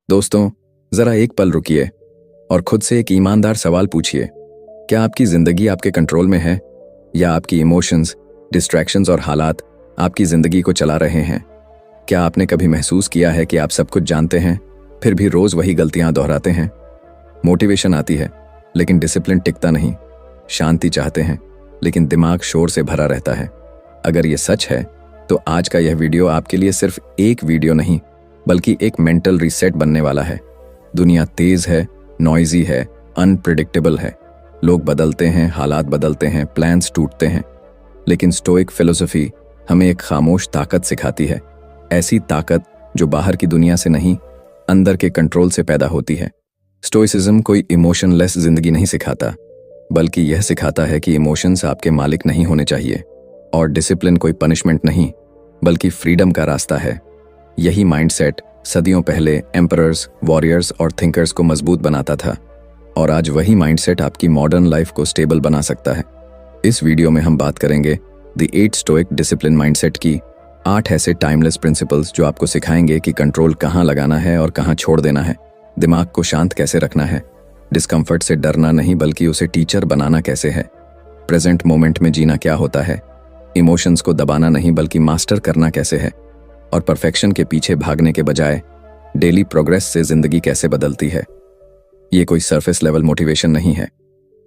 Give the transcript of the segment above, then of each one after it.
दोस्तों, जरा एक पल रुकिए और खुद से एक ईमानदार सवाल पूछिए। क्या आपकी जिंदगी आपके कंट्रोल में है या आपकी इमोशंस, डिस्ट्रैक्शंस और हालात आपकी जिंदगी को चला रहे हैं? क्या आपने कभी महसूस किया है कि आप सब कुछ जानते हैं फिर भी रोज वही गलतियां दोहराते हैं? मोटिवेशन आती है लेकिन डिसिप्लिन टिकता नहीं। शांति चाहते हैं लेकिन दिमाग शोर से भरा रहता है। अगर ये सच है तो आज का यह वीडियो आपके लिए सिर्फ एक वीडियो नहीं बल्कि एक मेंटल रीसेट बनने वाला है। दुनिया तेज है, नॉइजी है, अनप्रिडिक्टेबल है। लोग बदलते हैं, हालात बदलते हैं, प्लान्स टूटते हैं, लेकिन स्टोइक फिलोसफी हमें एक खामोश ताकत सिखाती है। ऐसी ताकत जो बाहर की दुनिया से नहीं, अंदर के कंट्रोल से पैदा होती है। स्टोइसिज्म कोई इमोशनलेस जिंदगी नहीं सिखाता, बल्कि यह सिखाता है कि इमोशंस आपके मालिक नहीं होने चाहिए, और डिसिप्लिन कोई पनिशमेंट नहीं बल्कि फ्रीडम का रास्ता है। यही माइंडसेट सदियों पहले एम्परर्स, वॉरियर्स और थिंकर्स को मजबूत बनाता था, और आज वही माइंडसेट आपकी मॉडर्न लाइफ को स्टेबल बना सकता है। इस वीडियो में हम बात करेंगे द 8 स्टोइक डिसिप्लिन माइंडसेट की 8 ऐसे टाइमलेस प्रिंसिपल्स जो आपको सिखाएंगे कि कंट्रोल कहाँ लगाना है और कहाँ छोड़ देना है, दिमाग को शांत कैसे रखना है, डिस्कम्फर्ट से डरना नहीं बल्कि उसे टीचर बनाना कैसे है, प्रेजेंट मोमेंट में जीना क्या होता है, इमोशंस को दबाना नहीं बल्कि मास्टर करना कैसे है, और परफेक्शन के पीछे भागने के बजाय डेली प्रोग्रेस से जिंदगी कैसे बदलती है। ये कोई सरफेस लेवल मोटिवेशन नहीं है,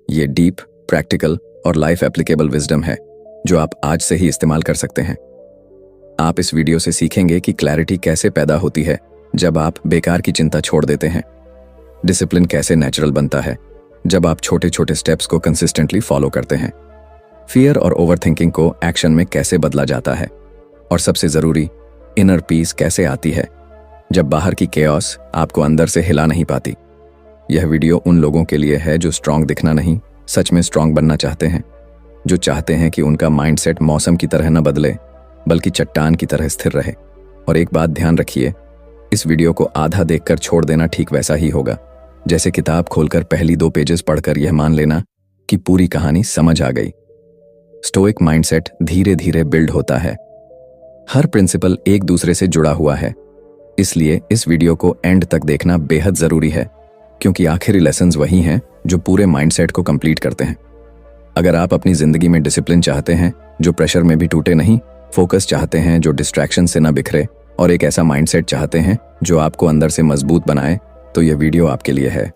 ये डीप, प्रैक्टिकल और लाइफ एप्लीकेबल विजडम है जो आप आज से ही इस्तेमाल कर सकते हैं। आप इस वीडियो से सीखेंगे कि क्लैरिटी कैसे पैदा होती है जब आप बेकार की चिंता छोड़ देते हैं, डिसिप्लिन कैसे नेचुरल बनता है जब आप छोटे छोटे स्टेप्स को कंसिस्टेंटली फॉलो करते हैं, फियर और ओवरथिंकिंग को एक्शन में कैसे बदला जाता है, और सबसे जरूरी, इनर पीस कैसे आती है जब बाहर की केओस आपको अंदर से हिला नहीं पाती। यह वीडियो उन लोगों के लिए है जो स्ट्रांग दिखना नहीं, सच में स्ट्रांग बनना चाहते हैं, जो चाहते हैं कि उनका माइंडसेट मौसम की तरह न बदले बल्कि चट्टान की तरह स्थिर रहे। और एक बात ध्यान रखिए, इस वीडियो को आधा देखकर छोड़ देना ठीक वैसा ही होगा जैसे किताब खोलकर पहली 2 पेजेस पढ़कर यह मान लेना कि पूरी कहानी समझ आ गई। स्टोइक माइंडसेट धीरे धीरे बिल्ड होता है। हर प्रिंसिपल एक दूसरे से जुड़ा हुआ है, इसलिए इस वीडियो को एंड तक देखना बेहद जरूरी है, क्योंकि आखिरी लेसन्स वही हैं जो पूरे माइंडसेट को कंप्लीट करते हैं। अगर आप अपनी जिंदगी में डिसिप्लिन चाहते हैं जो प्रेशर में भी टूटे नहीं, फोकस चाहते हैं जो डिस्ट्रैक्शन से न बिखरे, और एक ऐसा माइंडसेट चाहते हैं जो आपको अंदर से मजबूत बनाए, तो यह वीडियो आपके लिए है।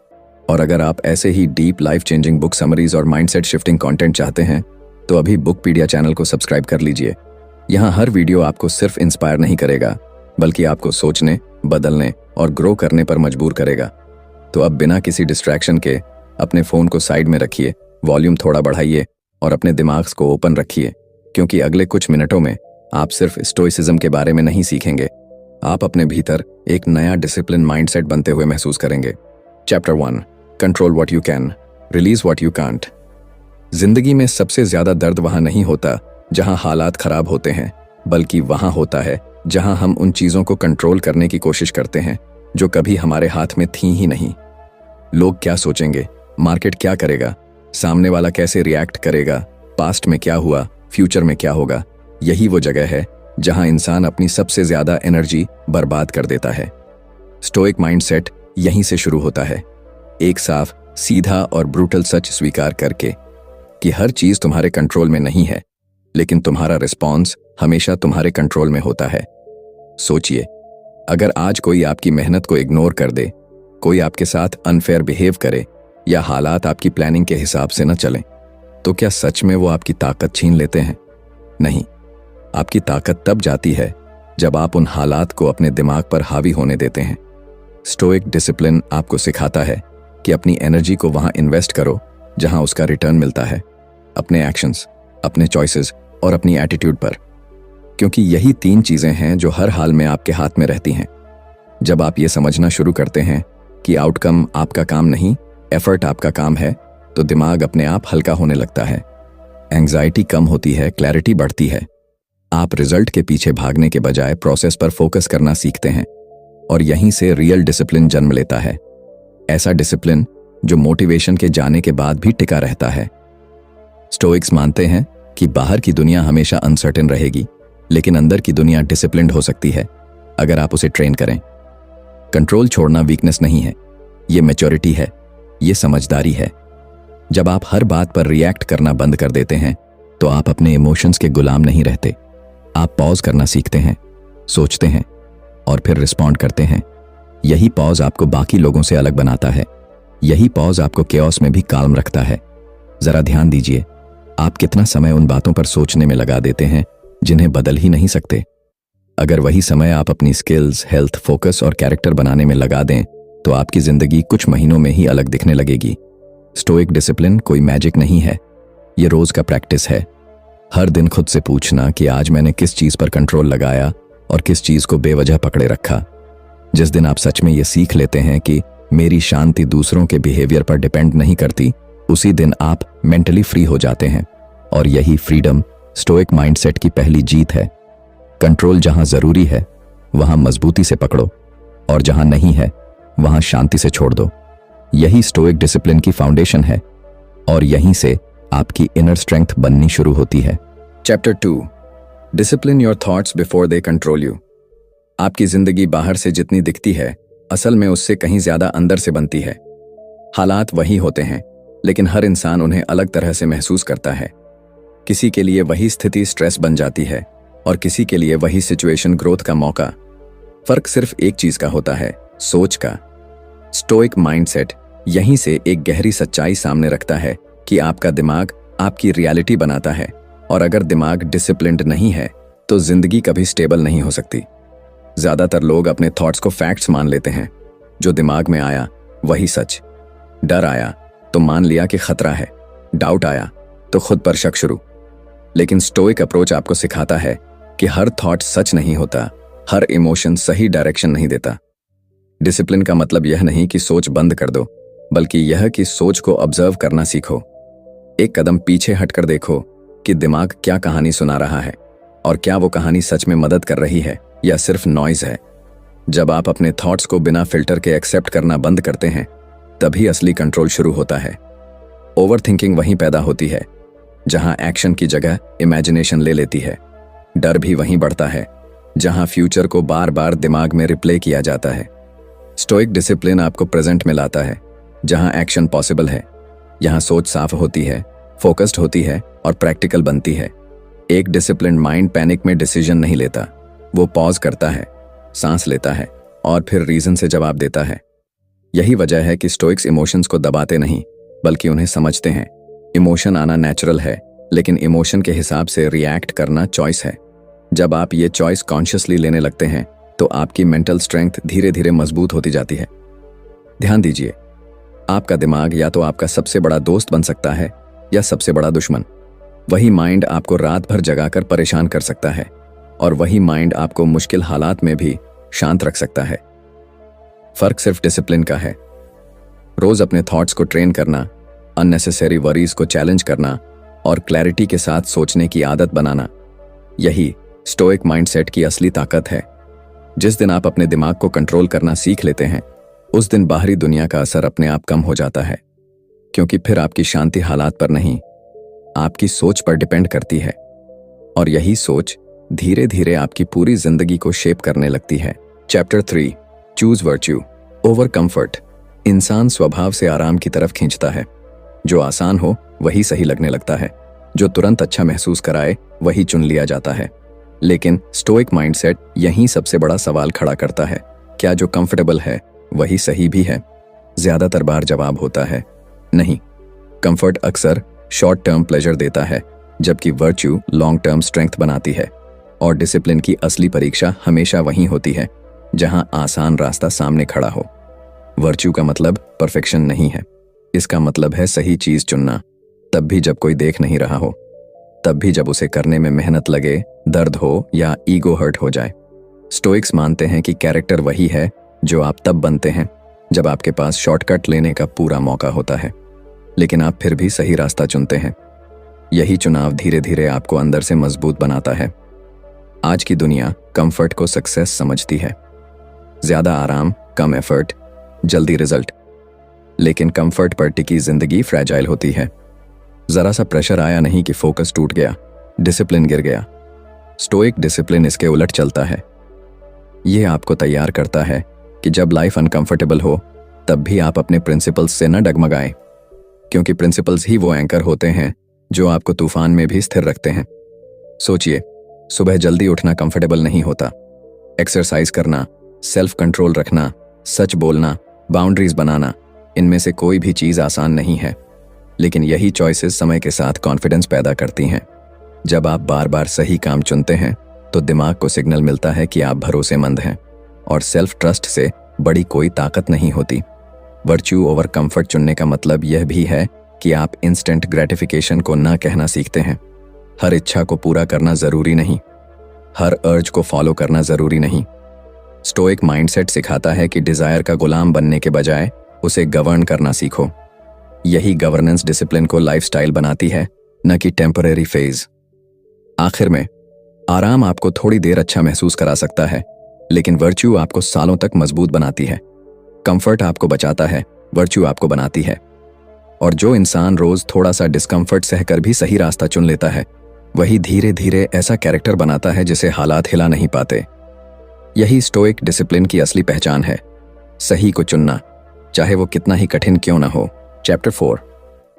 और अगर आप ऐसे ही deep life changing book summaries और माइंडसेट शिफ्टिंग कंटेंट चाहते हैं तो अभी बुकपीडिया चैनल को सब्सक्राइब कर लीजिए। यहाँ हर वीडियो आपको सिर्फ इंस्पायर नहीं करेगा बल्कि आपको सोचने, बदलने और ग्रो करने पर मजबूर करेगा। तो अब बिना किसी डिस्ट्रैक्शन के अपने फोन को साइड में रखिए, वॉल्यूम थोड़ा बढ़ाइए और अपने दिमाग को ओपन रखिए, क्योंकि अगले कुछ मिनटों में आप सिर्फ स्टोइसिज्म के बारे में नहीं सीखेंगे, आप अपने भीतर एक नया डिसिप्लिन माइंडसेट बनते हुए महसूस करेंगे। Chapter 1, control what you can, release what you can't. जिंदगी में सबसे ज्यादा दर्द वहां नहीं होता जहां हालात खराब होते हैं, बल्कि वहां होता है जहां हम उन चीजों को कंट्रोल करने की कोशिश करते हैं जो कभी हमारे हाथ में थी ही नहीं। लोग क्या सोचेंगे, मार्केट क्या करेगा, सामने वाला कैसे रिएक्ट करेगा, पास्ट में क्या हुआ, फ्यूचर में क्या होगा, यही वो जगह है जहां इंसान अपनी सबसे ज्यादा एनर्जी बर्बाद कर देता है। स्टोइक माइंडसेट यहीं से शुरू होता है, एक साफ, सीधा और ब्रूटल सच स्वीकार करके कि हर चीज तुम्हारे कंट्रोल में नहीं है, लेकिन तुम्हारा रिस्पॉन्स हमेशा तुम्हारे कंट्रोल में होता है। सोचिए, अगर आज कोई आपकी मेहनत को इग्नोर कर दे, कोई आपके साथ अनफेयर बिहेव करे या हालात आपकी प्लानिंग के हिसाब से न चलें, तो क्या सच में वो आपकी ताकत छीन लेते हैं? नहीं, आपकी ताकत तब जाती है जब आप उन हालात को अपने दिमाग पर हावी होने देते हैं। स्टोइक डिसिप्लिन आपको सिखाता है कि अपनी एनर्जी को वहां इन्वेस्ट करो जहां उसका रिटर्न मिलता है, अपने एक्शंस, अपने चॉइसेस और अपनी एटीट्यूड पर, क्योंकि यही 3 चीजें हैं जो हर हाल में आपके हाथ में रहती हैं। जब आप ये समझना शुरू करते हैं कि आउटकम आपका काम नहीं, एफर्ट आपका काम है, तो दिमाग अपने आप हल्का होने लगता है, एंग्जाइटी कम होती है, क्लैरिटी बढ़ती है। आप रिजल्ट के पीछे भागने के बजाय प्रोसेस पर फोकस करना सीखते हैं, और यहीं से रियल डिसिप्लिन जन्म लेता है। ऐसा डिसिप्लिन जो मोटिवेशन के जाने के बाद भी टिका रहता है। स्टोइक्स मानते हैं कि बाहर की दुनिया हमेशा अनसर्टेन रहेगी, लेकिन अंदर की दुनिया डिसिप्लिन्ड हो सकती है अगर आप उसे ट्रेन करें। कंट्रोल छोड़ना वीकनेस नहीं है, ये मैच्योरिटी है, ये समझदारी है। जब आप हर बात पर रिएक्ट करना बंद कर देते हैं तो आप अपने इमोशंस के गुलाम नहीं रहते। आप पॉज करना सीखते हैं, सोचते हैं और फिर रिस्पॉन्ड करते हैं। यही पॉज आपको बाकी लोगों से अलग बनाता है। यही पॉज आपको केओस में भी काल्म रखता है। जरा ध्यान दीजिए, आप कितना समय उन बातों पर सोचने में लगा देते हैं जिन्हें बदल ही नहीं सकते। अगर वही समय आप अपनी स्किल्स, हेल्थ, फोकस और कैरेक्टर बनाने में लगा दें तो आपकी जिंदगी कुछ महीनों में ही अलग दिखने लगेगी। स्टोइक डिसिप्लिन कोई मैजिक नहीं है, ये रोज का प्रैक्टिस है। हर दिन खुद से पूछना कि आज मैंने किस चीज पर कंट्रोल लगाया और किस चीज को बेवजह पकड़े रखा। जिस दिन आप सच में ये सीख लेते हैं कि मेरी शांति दूसरों के बिहेवियर पर डिपेंड नहीं करती, उसी दिन आप मेंटली फ्री हो जाते हैं। और यही फ्रीडम स्टोइक माइंडसेट की पहली जीत है। कंट्रोल जहां जरूरी है वहां मजबूती से पकड़ो और जहां नहीं है वहां शांति से छोड़ दो। यही स्टोइक डिसिप्लिन की फाउंडेशन है और यहीं से आपकी इनर स्ट्रेंथ बननी शुरू होती है। Chapter 2, discipline your thoughts before they control you. आपकी जिंदगी बाहर से जितनी दिखती है, असल में उससे कहीं ज्यादा अंदर से बनती है। हालात वही होते हैं, लेकिन हर इंसान उन्हें अलग तरह से महसूस करता है। किसी के लिए वही स्थिति स्ट्रेस बन जाती है और किसी के लिए वही सिचुएशन ग्रोथ का मौका। फर्क सिर्फ एक चीज का होता है, सोच का। स्टोइक माइंडसेट यहीं से एक गहरी सच्चाई सामने रखता है कि आपका दिमाग आपकी रियलिटी बनाता है, और अगर दिमाग डिसिप्लिन्ड नहीं है तो जिंदगी कभी स्टेबल नहीं हो सकती। ज्यादातर लोग अपने थॉट्स को फैक्ट्स मान लेते हैं। जो दिमाग में आया वही सच। डर आया तो मान लिया कि खतरा है, डाउट आया तो खुद पर शक शुरू। लेकिन स्टोइक अप्रोच आपको सिखाता है कि हर थॉट सच नहीं होता, हर इमोशन सही डायरेक्शन नहीं देता। डिसिप्लिन का मतलब यह नहीं कि सोच बंद कर दो, बल्कि यह कि सोच को ऑब्जर्व करना सीखो। एक कदम पीछे हटकर देखो कि दिमाग क्या कहानी सुना रहा है और क्या वो कहानी सच में मदद कर रही है या सिर्फ नॉइज है। जब आप अपने थॉट्स को बिना फिल्टर के एक्सेप्ट करना बंद करते हैं, तभी असली कंट्रोल शुरू होता है। ओवरथिंकिंग वहीं पैदा होती है जहां एक्शन की जगह इमेजिनेशन ले लेती है। डर भी वहीं बढ़ता है जहां फ्यूचर को बार बार दिमाग में रिप्ले किया जाता है। स्टोइक डिसिप्लिन आपको प्रेजेंट में लाता है, जहां एक्शन पॉसिबल है, यहां सोच साफ होती है, फोकस्ड होती है और प्रैक्टिकल बनती है। एक डिसिप्लिन्ड माइंड पैनिक में डिसीजन नहीं लेता, वो पॉज करता है, सांस लेता है और फिर रीजन से जवाब देता है। यही वजह है कि स्टोइक्स इमोशंस को दबाते नहीं, बल्कि उन्हें समझते हैं। इमोशन आना नेचुरल है, लेकिन इमोशन के हिसाब से रिएक्ट करना चॉइस है। जब आप ये चॉइस कॉन्शियसली लेने लगते हैं तो आपकी मेंटल स्ट्रेंथ धीरे धीरे मजबूत होती जाती है। ध्यान दीजिए, आपका दिमाग या तो आपका सबसे बड़ा दोस्त बन सकता है या सबसे बड़ा दुश्मन। वही माइंड आपको रात भर जगाकर परेशान कर सकता है और वही माइंड आपको मुश्किल हालात में भी शांत रख सकता है। फर्क सिर्फ डिसिप्लिन का है। रोज अपने थॉट्स को ट्रेन करना, अननेसेसरी वरीज को चैलेंज करना और क्लैरिटी के साथ सोचने की आदत बनाना, यही स्टोइक माइंडसेट की असली ताकत है। जिस दिन आप अपने दिमाग को कंट्रोल करना सीख लेते हैं, उस दिन बाहरी दुनिया का असर अपने आप कम हो जाता है, क्योंकि फिर आपकी शांति हालात पर नहीं, आपकी सोच पर डिपेंड करती है। और यही सोच धीरे धीरे आपकी पूरी जिंदगी को शेप करने लगती है। Chapter 3, choose virtue over comfort. इंसान स्वभाव से आराम की तरफ खींचता है। जो आसान हो वही सही लगने लगता है, जो तुरंत अच्छा महसूस कराए वही चुन लिया जाता है। लेकिन स्टोइक माइंडसेट यही सबसे बड़ा सवाल खड़ा करता है, क्या जो कंफर्टेबल है वही सही भी है? ज्यादातर बार जवाब होता है नहीं। कंफर्ट अक्सर शॉर्ट टर्म प्लेजर देता है, जबकि वर्च्यू लॉन्ग टर्म स्ट्रेंथ बनाती है। और डिसिप्लिन की असली परीक्षा हमेशा वहीं होती है जहां आसान रास्ता सामने खड़ा हो। वर्च्यू का मतलब परफेक्शन नहीं है, इसका मतलब है सही चीज चुनना, तब भी जब कोई देख नहीं रहा हो, तब भी जब उसे करने में मेहनत लगे, दर्द हो या ईगो हर्ट हो जाए। स्टोइक्स मानते हैं कि कैरेक्टर वही है जो आप तब बनते हैं जब आपके पास शॉर्टकट लेने का पूरा मौका होता है, लेकिन आप फिर भी सही रास्ता चुनते हैं। यही चुनाव धीरे धीरे आपको अंदर से मजबूत बनाता है। आज की दुनिया कंफर्ट को सक्सेस समझती है, ज्यादा आराम, कम एफर्ट, जल्दी रिजल्ट। लेकिन कंफर्ट पर टिकी जिंदगी फ्रैजाइल होती है। जरा सा प्रेशर आया नहीं कि फोकस टूट गया, डिसिप्लिन गिर गया। स्टोइक डिसिप्लिन इसके उलट चलता है। यह आपको तैयार करता है कि जब लाइफ अनकंफर्टेबल हो तब भी आप अपने प्रिंसिपल्स से न डगमगाएं, क्योंकि प्रिंसिपल्स ही वो एंकर होते हैं जो आपको तूफान में भी स्थिर रखते हैं। सोचिए, सुबह जल्दी उठना कंफर्टेबल नहीं होता। एक्सरसाइज करना, सेल्फ कंट्रोल रखना, सच बोलना, बाउंड्रीज बनाना, इनमें से कोई भी चीज़ आसान नहीं है। लेकिन यही चॉइसेस समय के साथ कॉन्फिडेंस पैदा करती हैं। जब आप बार बार सही काम चुनते हैं तो दिमाग को सिग्नल मिलता है कि आप भरोसेमंद हैं, और सेल्फ ट्रस्ट से बड़ी कोई ताकत नहीं होती। वर्च्यू ओवर कंफर्ट चुनने का मतलब यह भी है कि आप इंस्टेंट ग्रेटिफिकेशन को ना कहना सीखते हैं। हर इच्छा को पूरा करना जरूरी नहीं, हर अर्ज को फॉलो करना जरूरी नहीं। स्टोइक माइंडसेट सिखाता है कि डिजायर का गुलाम बनने के बजाय उसे गवर्न करना सीखो। यही गवर्नेंस डिसिप्लिन को लाइफस्टाइल बनाती है, न कि टेम्परेरी फेज। आखिर में, आराम आपको थोड़ी देर अच्छा महसूस करा सकता है, लेकिन वर्च्यू आपको सालों तक मजबूत बनाती है। कंफर्ट आपको बचाता है, वर्च्यू आपको बनाती है। और जो इंसान रोज थोड़ा सा डिस्कंफर्ट सहकर भी सही रास्ता चुन लेता है, वही धीरे धीरे ऐसा कैरेक्टर बनाता है जिसे हालात हिला नहीं पाते। यही स्टोइक डिसिप्लिन की असली पहचान है, सही को चुनना, चाहे वो कितना ही कठिन क्यों ना हो। Chapter 4,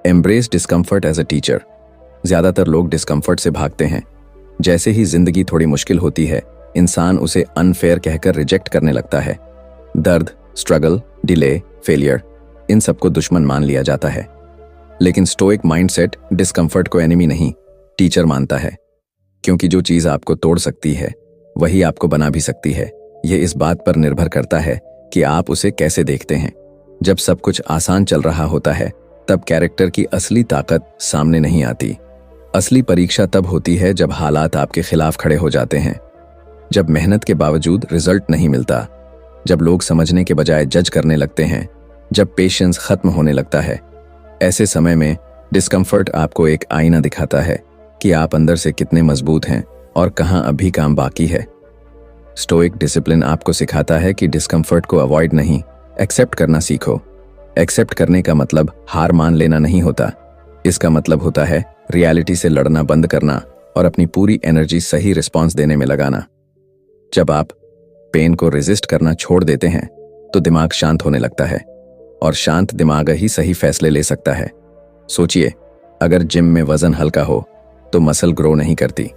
embrace discomfort as a teacher. ज्यादातर लोग डिस्कम्फर्ट से भागते हैं। जैसे ही जिंदगी थोड़ी मुश्किल होती है, इंसान उसे अनफेयर कहकर रिजेक्ट करने लगता है। दर्द, स्ट्रगल, डिले, फेलियर, इन सबको दुश्मन मान लिया जाता है। लेकिन स्टोइक माइंडसेट डिस्कम्फर्ट को एनिमी नहीं, टीचर मानता है, क्योंकि जो चीज आपको तोड़ सकती है वही आपको बना भी सकती है। यह इस बात पर निर्भर करता है कि आप उसे कैसे देखते हैं। जब सब कुछ आसान चल रहा होता है, तब कैरेक्टर की असली ताकत सामने नहीं आती। असली परीक्षा तब होती है जब हालात आपके खिलाफ खड़े हो जाते हैं, जब मेहनत के बावजूद रिजल्ट नहीं मिलता, जब लोग समझने के बजाय जज करने लगते हैं, जब पेशेंस खत्म होने लगता है। ऐसे समय में डिस्कम्फर्ट आपको एक आईना दिखाता है कि आप अंदर से कितने मजबूत हैं और कहां अभी काम बाकी है। स्टोइक डिसिप्लिन आपको सिखाता है कि डिस्कम्फर्ट को अवॉइड नहीं, एक्सेप्ट करना सीखो। एक्सेप्ट करने का मतलब हार मान लेना नहीं होता। इसका मतलब होता है रियलिटी से लड़ना बंद करना और अपनी पूरी एनर्जी सही रिस्पॉन्स देने में लगाना। जब आप पेन को रेजिस्ट करना छोड़ देते हैं तो दिमाग शांत होने लगता है, और शांत दिमाग ही सही फैसले ले सकता है। सोचिए, अगर जिम में वजन हल्का हो तो मसल ग्रो नहीं करती।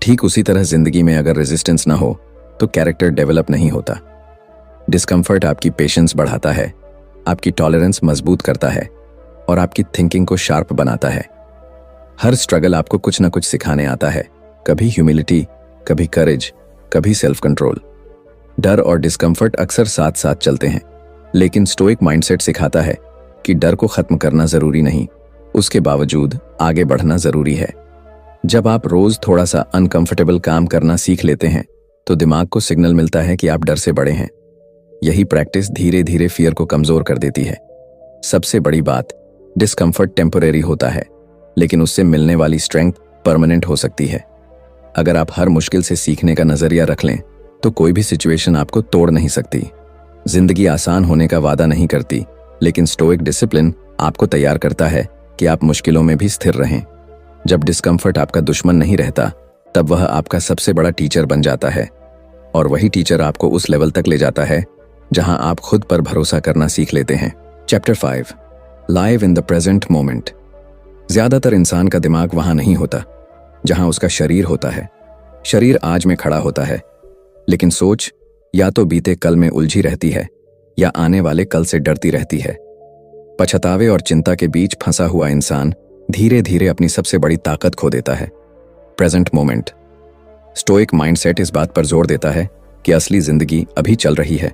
ठीक उसी तरह जिंदगी में अगर रेजिस्टेंस ना हो तो कैरेक्टर डेवलप नहीं होता। डिस्कम्फर्ट आपकी पेशेंस बढ़ाता है, आपकी टॉलरेंस मजबूत करता है और आपकी थिंकिंग को शार्प बनाता है। हर स्ट्रगल आपको कुछ ना कुछ सिखाने आता है, कभी ह्यूमिलिटी, कभी करेज, कभी सेल्फ कंट्रोल। डर और डिस्कम्फर्ट अक्सर साथ साथ चलते हैं, लेकिन स्टोइक माइंडसेट सिखाता है कि डर को खत्म करना जरूरी नहीं, उसके बावजूद आगे बढ़ना जरूरी है। जब आप रोज थोड़ा सा अनकंफर्टेबल काम करना सीख लेते हैं तो दिमाग को सिग्नल मिलता है कि आप डर से बड़े हैं। यही प्रैक्टिस धीरे धीरे फियर को कमजोर कर देती है। सबसे बड़ी बात, डिस्कम्फर्ट टेम्परेरी होता है, लेकिन उससे मिलने वाली स्ट्रेंथ परमानेंट हो सकती है। अगर आप हर मुश्किल से सीखने का नजरिया रख लें तो कोई भी सिचुएशन आपको तोड़ नहीं सकती। जिंदगी आसान होने का वादा नहीं करती, लेकिन स्टोइक डिसिप्लिन आपको तैयार करता है कि आप मुश्किलों में भी स्थिर रहें। जब डिस्कम्फर्ट आपका दुश्मन नहीं रहता, तब वह आपका सबसे बड़ा टीचर बन जाता है, और वही टीचर आपको उस लेवल तक ले जाता है जहां आप खुद पर भरोसा करना सीख लेते हैं। Chapter 5, live in the present moment. ज्यादातर इंसान का दिमाग वहां नहीं होता जहां उसका शरीर होता है। शरीर आज में खड़ा होता है, लेकिन सोच या तो बीते कल में उलझी रहती है या आने वाले कल से डरती रहती है। पछतावे और चिंता के बीच फंसा हुआ इंसान धीरे धीरे अपनी सबसे बड़ी ताकत खो देता है, प्रेजेंट मोमेंट। स्टोइक माइंडसेट इस बात पर जोर देता है कि असली जिंदगी अभी चल रही है,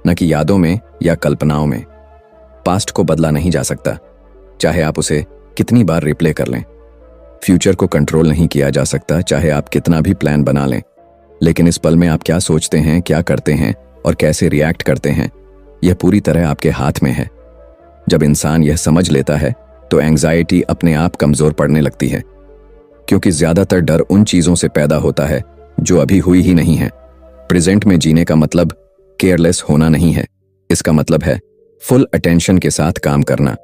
न कि यादों में या कल्पनाओं में। पास्ट को बदला नहीं जा सकता, चाहे आप उसे कितनी बार रिप्ले कर लें। फ्यूचर को कंट्रोल नहीं किया जा सकता, चाहे आप कितना भी प्लान बना लें। लेकिन इस पल में आप क्या सोचते हैं, क्या करते हैं और कैसे रिएक्ट करते हैं, यह पूरी तरह आपके हाथ में है। जब इंसान यह समझ लेता है तो एंग्जाइटी अपने आप कमजोर पड़ने लगती है, क्योंकि ज्यादातर डर उन चीजों से पैदा होता है जो अभी हुई ही नहीं है। प्रेजेंट में जीने का मतलब केयरलेस होना नहीं है, इसका मतलब है फुल अटेंशन के साथ काम करना।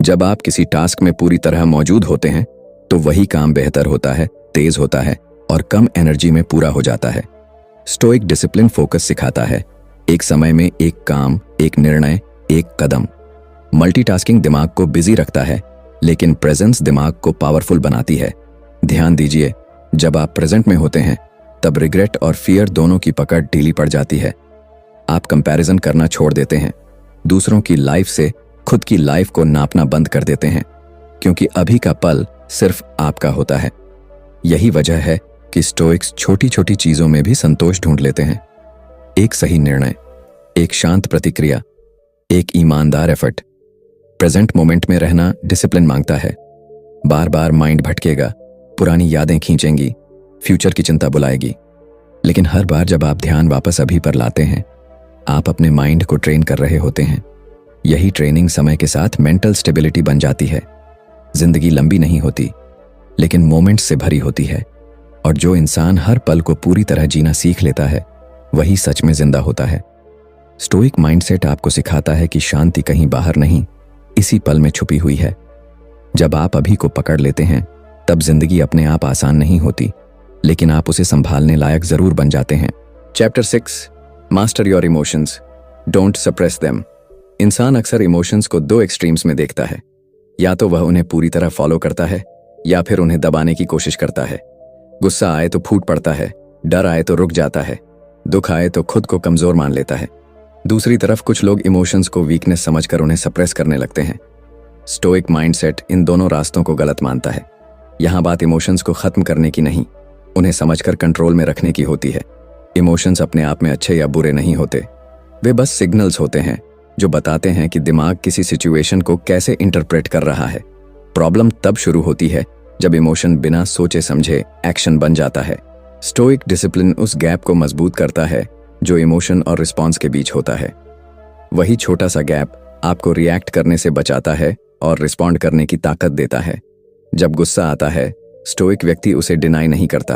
जब आप किसी टास्क में पूरी तरह मौजूद होते हैं तो वही काम बेहतर होता है, तेज होता है और कम एनर्जी में पूरा हो जाता है। स्टोइक डिसिप्लिन फोकस सिखाता है एक समय में एक काम, एक निर्णय, एक कदम। मल्टीटास्किंग दिमाग को बिजी रखता है, लेकिन प्रेजेंस दिमाग को पावरफुल बनाती है। ध्यान दीजिए, जब आप प्रेजेंट में होते हैं तब रिग्रेट और फियर दोनों की पकड़ ढीली पड़ जाती है। आप कंपैरिजन करना छोड़ देते हैं, दूसरों की लाइफ से खुद की लाइफ को नापना बंद कर देते हैं, क्योंकि अभी का पल सिर्फ आपका होता है। यही वजह है कि स्टोइक्स छोटी छोटी चीजों में भी संतोष ढूंढ लेते हैं। एक सही निर्णय, एक शांत प्रतिक्रिया, एक ईमानदार एफर्ट। प्रेजेंट मोमेंट में रहना डिसिप्लिन मांगता है। बार बार माइंड भटकेगा, पुरानी यादें खींचेंगी, फ्यूचर की चिंता बुलाएगी। लेकिन हर बार जब आप ध्यान वापस अभी पर लाते हैं, आप अपने माइंड को ट्रेन कर रहे होते हैं। यही ट्रेनिंग समय के साथ मेंटल स्टेबिलिटी बन जाती है। जिंदगी लंबी नहीं होती, लेकिन मोमेंट्स से भरी होती है, और जो इंसान हर पल को पूरी तरह जीना सीख लेता है, वही सच में जिंदा होता है। स्टोइक माइंडसेट आपको सिखाता है कि शांति कहीं बाहर नहीं, इसी पल में छुपी हुई है। जब आप अभी को पकड़ लेते हैं, तब जिंदगी अपने आप आसान नहीं होती, लेकिन आप उसे संभालने लायक जरूर बन जाते हैं। Chapter 6, master your emotions, don't suppress them. इंसान अक्सर इमोशंस को दो एक्सट्रीम्स में देखता है। या तो वह उन्हें पूरी तरह फॉलो करता है, या फिर उन्हें दबाने की कोशिश करता है। गुस्सा आए तो फूट पड़ता है, डर आए तो रुक जाता है, दुख आए तो खुद को कमजोर मान लेता है। दूसरी तरफ कुछ लोग इमोशंस को वीकनेस समझकर उन्हें सप्रेस करने लगते हैं। स्टोइक माइंडसेट इन दोनों रास्तों को गलत मानता है। यहाँ बात इमोशंस को खत्म करने की नहीं, उन्हें समझकर कंट्रोल में रखने की होती है। इमोशंस अपने आप में अच्छे या बुरे नहीं होते, वे बस सिग्नल्स होते हैं जो बताते हैं कि दिमाग किसी सिचुएशन को कैसे इंटरप्रेट कर रहा है। प्रॉब्लम तब शुरू होती है जब इमोशन बिना सोचे समझे एक्शन बन जाता है। स्टोइक डिसिप्लिन उस गैप को मजबूत करता है जो इमोशन और रिस्पॉन्स के बीच होता है। वही छोटा सा गैप आपको रिएक्ट करने से बचाता है और रिस्पॉन्ड करने की ताकत देता है। जब गुस्सा आता है, स्टोइक व्यक्ति उसे डिनाई नहीं करता।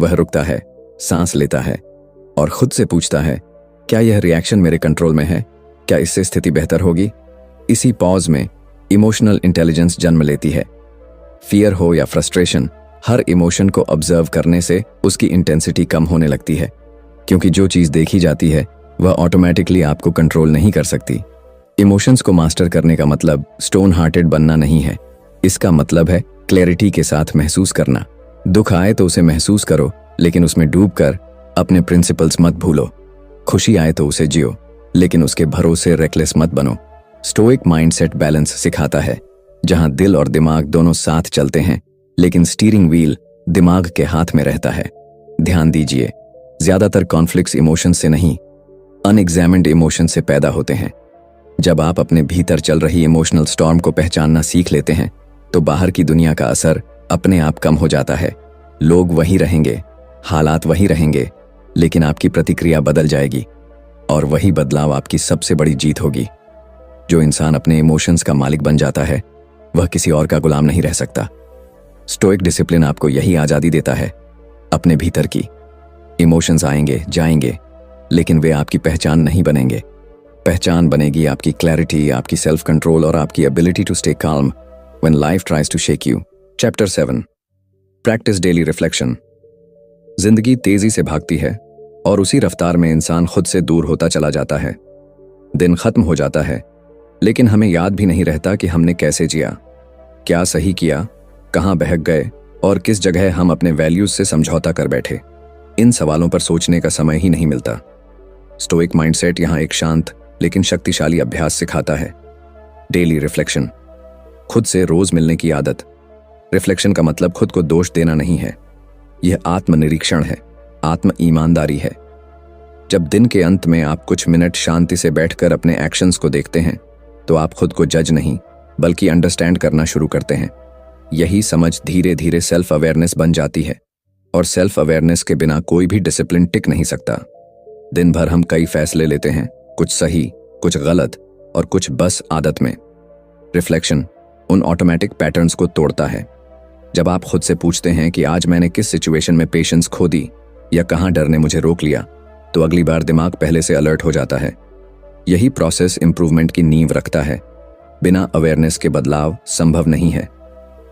वह रुकता है, सांस लेता है और खुद से पूछता है, क्या यह रिएक्शन मेरे कंट्रोल में है? क्या इससे स्थिति बेहतर होगी? इसी पॉज में इमोशनल इंटेलिजेंस जन्म लेती है। फियर हो या फ्रस्ट्रेशन, हर इमोशन को ऑब्जर्व करने से उसकी इंटेंसिटी कम होने लगती है, क्योंकि जो चीज देखी जाती है वह ऑटोमेटिकली आपको कंट्रोल नहीं कर सकती। इमोशंस को मास्टर करने का मतलब स्टोन हार्टेड बनना नहीं है। इसका मतलब है क्लैरिटी के साथ महसूस करना। दुख आए तो उसे महसूस करो, लेकिन उसमें डूबकर अपने प्रिंसिपल्स मत भूलो। खुशी आए तो उसे जियो, लेकिन उसके भरोसे रेकलेस मत बनो। स्टोइक माइंडसेट बैलेंस सिखाता है, जहां दिल और दिमाग दोनों साथ चलते हैं, लेकिन स्टीयरिंग व्हील दिमाग के हाथ में रहता है। ध्यान दीजिए, ज्यादातर कॉन्फ्लिक्ट्स इमोशन से नहीं, अनएग्जामिन्ड इमोशन से पैदा होते हैं। जब आप अपने भीतर चल रही इमोशनल स्टॉर्म को पहचानना सीख लेते हैं, तो बाहर की दुनिया का असर अपने आप कम हो जाता है। लोग वही रहेंगे, हालात वही रहेंगे, लेकिन आपकी प्रतिक्रिया बदल जाएगी, और वही बदलाव आपकी सबसे बड़ी जीत होगी। जो इंसान अपने इमोशंस का मालिक बन जाता है, वह किसी और का गुलाम नहीं रह सकता। स्टोइक डिसिप्लिन आपको यही आजादी देता है, अपने भीतर की। इमोशंस आएंगे जाएंगे, लेकिन वे आपकी पहचान नहीं बनेंगे। पहचान बनेगी आपकी क्लैरिटी, आपकी सेल्फ कंट्रोल और आपकी ability to stay calm when life tries to shake you. Chapter 7, practice daily reflection. जिंदगी तेजी से भागती है और उसी रफ्तार में इंसान खुद से दूर होता चला जाता है। दिन खत्म हो जाता है, लेकिन हमें याद भी नहीं रहता कि हमने कैसे जिया, क्या सही किया, कहाँ बहक गए और किस जगह हम अपने वैल्यूज से समझौता कर बैठे। इन सवालों पर सोचने का समय ही नहीं मिलता। स्टोइक माइंडसेट यहाँ एक शांत लेकिन शक्तिशाली अभ्यास सिखाता है, डेली रिफ्लेक्शन। खुद से रोज मिलने की आदत। रिफ्लेक्शन का मतलब खुद को दोष देना नहीं है, यह आत्मनिरीक्षण है, आत्म ईमानदारी है। जब दिन के अंत में आप कुछ मिनट शांति से बैठकर अपने एक्शंस को देखते हैं, तो आप खुद को जज नहीं बल्कि अंडरस्टैंड करना शुरू करते हैं। यही समझ धीरे धीरे सेल्फ अवेयरनेस बन जाती है, और सेल्फ अवेयरनेस के बिना कोई भी डिसिप्लिन टिक नहीं सकता। दिन भर हम कई फैसले लेते हैं, कुछ सही, कुछ गलत और कुछ बस आदत में। रिफ्लेक्शन उन ऑटोमेटिक पैटर्न्स को तोड़ता है। जब आप खुद से पूछते हैं कि आज मैंने किस सिचुएशन में पेशेंस खो दी या कहाँ डर ने मुझे रोक लिया, तो अगली बार दिमाग पहले से अलर्ट हो जाता है। यही प्रोसेस इंप्रूवमेंट की नींव रखता है। बिना अवेयरनेस के बदलाव संभव नहीं है।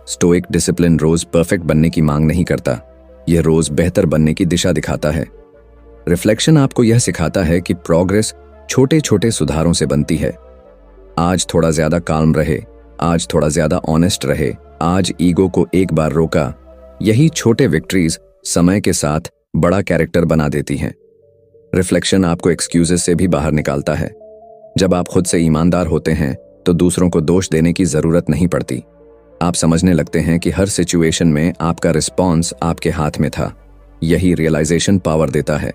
स्टोइक डिसिप्लिन रोज परफेक्ट बनने की मांग नहीं करता, यह रोज बेहतर बनने की दिशा दिखाता है। रिफ्लेक्शन आपको यह सिखाता है कि प्रोग्रेस छोटे छोटे सुधारों से बनती है। आज थोड़ा ज्यादा काल्म रहे, आज थोड़ा ज्यादा ऑनेस्ट रहे, आज ईगो को एक बार रोका। यही छोटे विक्ट्रीज समय के साथ बड़ा कैरेक्टर बना देती हैं। रिफ्लेक्शन आपको एक्सक्यूजेस से भी बाहर निकालता है। जब आप खुद से ईमानदार होते हैं तो दूसरों को दोष देने की जरूरत नहीं पड़ती। आप समझने लगते हैं कि हर सिचुएशन में आपका रिस्पॉन्स आपके हाथ में था। यही रियलाइजेशन पावर देता है,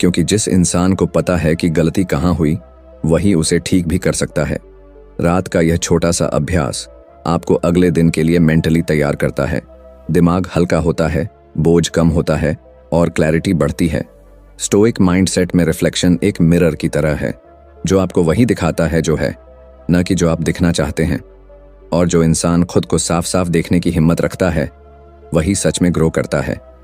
क्योंकि जिस इंसान को पता है कि गलती कहाँ हुई, वही उसे ठीक भी कर सकता है। रात का यह छोटा सा अभ्यास आपको अगले दिन के लिए मेंटली तैयार करता है। दिमाग हल्का होता है, बोझ कम होता है और क्लैरिटी बढ़ती है। स्टोइक माइंडसेट में रिफ्लेक्शन एक मिरर की तरह है, जो आपको वही दिखाता है जो है, न कि जो आप दिखना चाहते हैं। और जो इंसान खुद को साफ साफ देखने की हिम्मत रखता है, वही सच में ग्रो करता है।